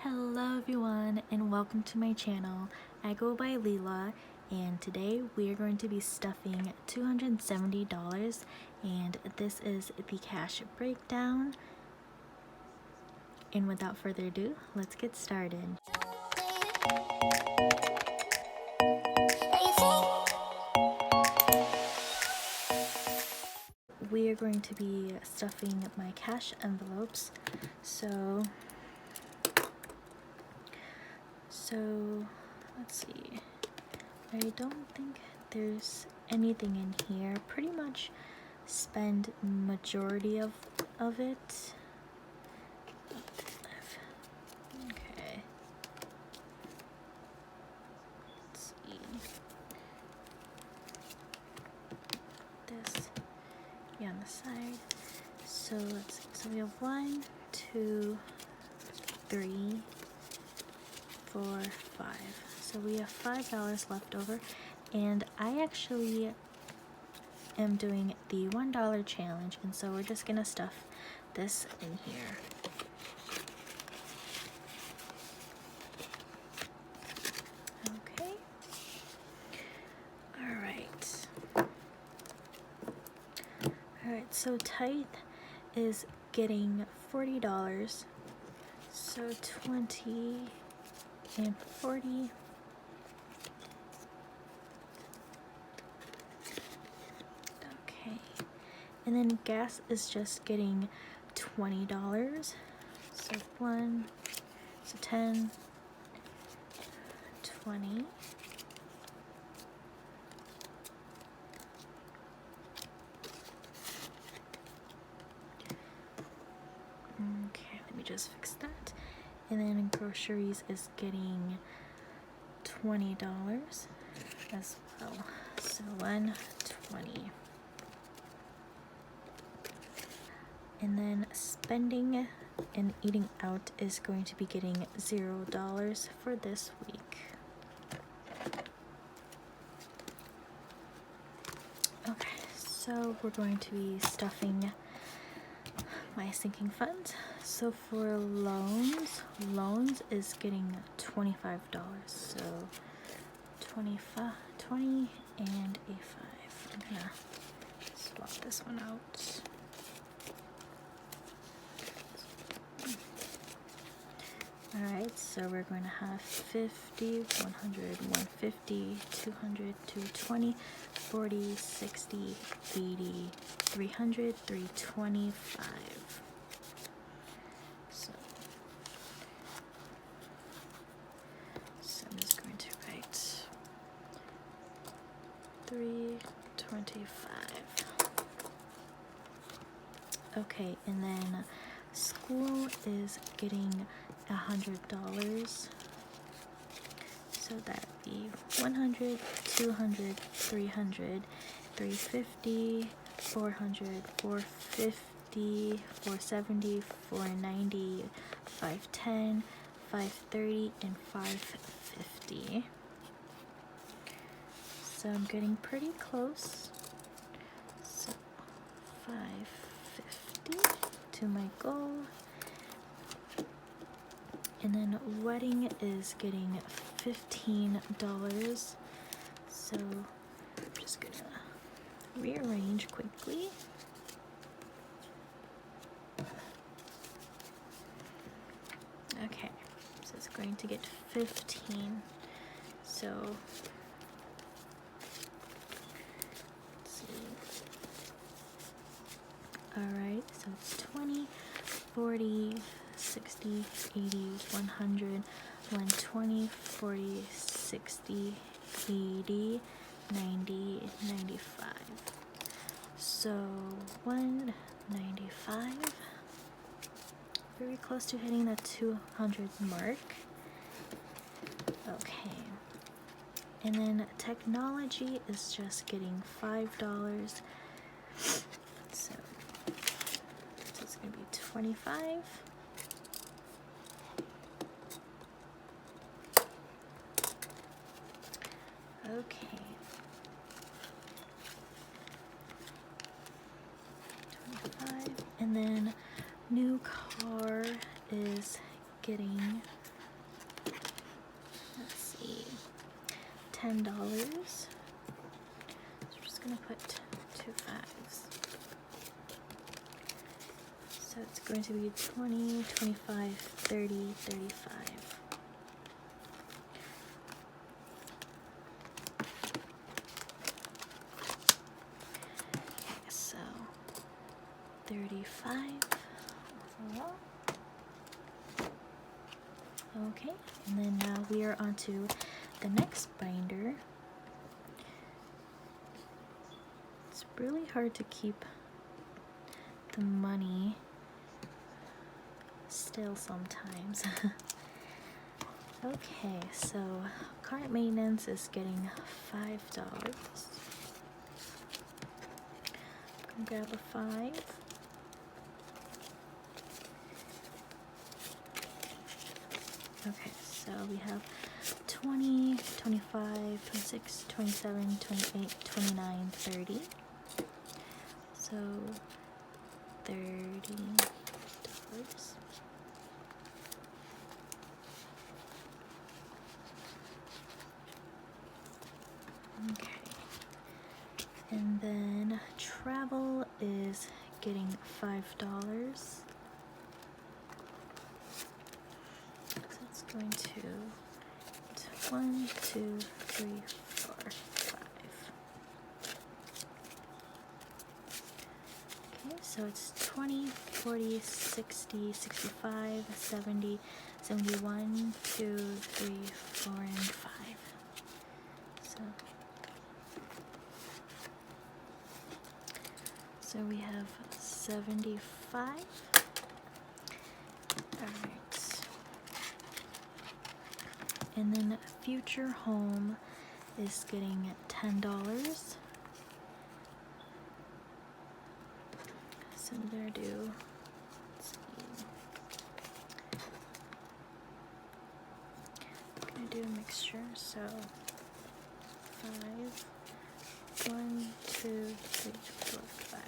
Hello everyone and welcome to my channel. I go by Leela and today we are going to be stuffing $270 and this is the cash breakdown. And without further ado, let's get started. We are going to be stuffing my cash envelopes. So let's see. I don't think there's anything in here. Pretty much spend majority of it. Okay. Let's see. This on the side. So let's see. So we have 1, 2, 3, 4, 5. So we have $5 left over, and I actually am doing the $1 challenge, and so we're just gonna stuff this in here. Okay. Alright, so tithe is getting $40. So 20 and 40. Okay. And then gas is just getting $20. So 10, 20. Okay, let me just fix that. And then groceries is getting $20 as well. So 120. And then spending and eating out is going to be getting $0 for this week. Okay, so we're going to be stuffing my sinking funds. So for loans is getting $25. So 20 and a 5. I'm gonna swap this one out. Alright, so we're going to have 50, 100, 150, 200, 220, 40, 60, 80, 300, 325. So I'm just going to write 325. Okay, and then school is getting $100. So that'd be 100, 200, 300, 350, 400, 450, 470, 490, 510, 530, and 550. So I'm getting pretty close. So 550 to my goal. And then wedding is getting $15. So I'm just gonna rearrange quickly. Okay, so it's going to get 15. So let's see. Alright, so it's 20, 40, 60, 80, 100, 120, 40, 60, 80, 90, 95. So 195. Very close to hitting the 200 mark. Okay. And then technology is just getting $5. So it's going to be 25. Okay. 25. And then new car is getting let's see, $10. So we're just gonna put 2 5s. So it's going to be 20, 25, 30, 35. Okay, so 35 overall. Okay, and then now we are on to the next binder. It's really hard to keep the money still sometimes. Okay, so cart maintenance is getting $5. Grab a 5. Okay, so we have 20, 25, 26, 27, 28, 29, 30. So $30. Okay. And then travel is getting $5. So it's going to 1, 2, 3, 4, 5. Okay, so it's 20, 40, 60, 65, 70, 71, 2, 3, 4, and 5. So we have 75. Alright. And then future home is getting $10. So I'm gonna do, let's see, I'm gonna do a mixture, so 5, 1, 2, 3, 4, 5.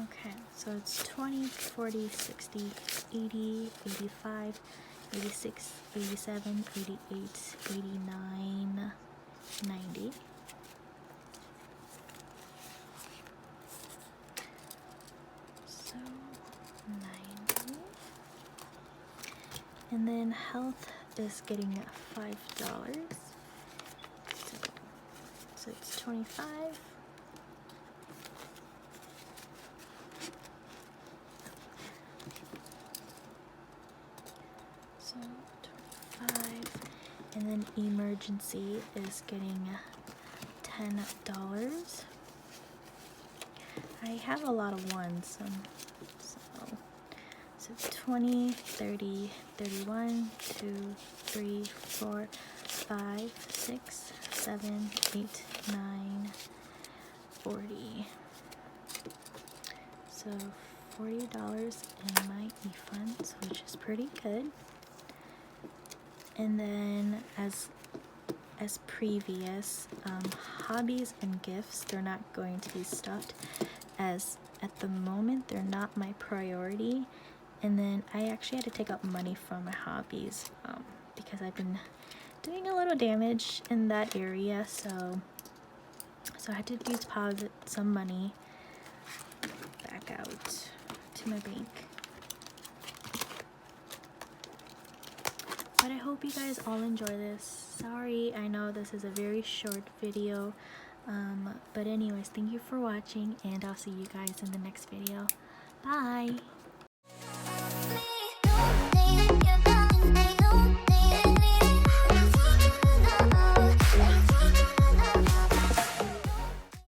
Okay, so it's 20, 40, 60, 80, 85, 86, 87, 88, 89, 90. So 90. And then health is getting $5. So it's 25. So 25. And then emergency is getting $10. I have a lot of ones, so 20, 30, 31, 2, 3, 4, 5, 6, 7, 8, 9, 40. So $40 in my e-funds, which is pretty good. And then as previous, hobbies and gifts, they're not going to be stuffed, as at the moment they're not my priority. And then I actually had to take out money from my hobbies because I've been doing a little damage in that area, so I had to deposit some money back out to my bank. But I hope you guys all enjoy this. Sorry, I know this is a very short video, but anyways, thank you for watching, and I'll see you guys in the next video. Bye!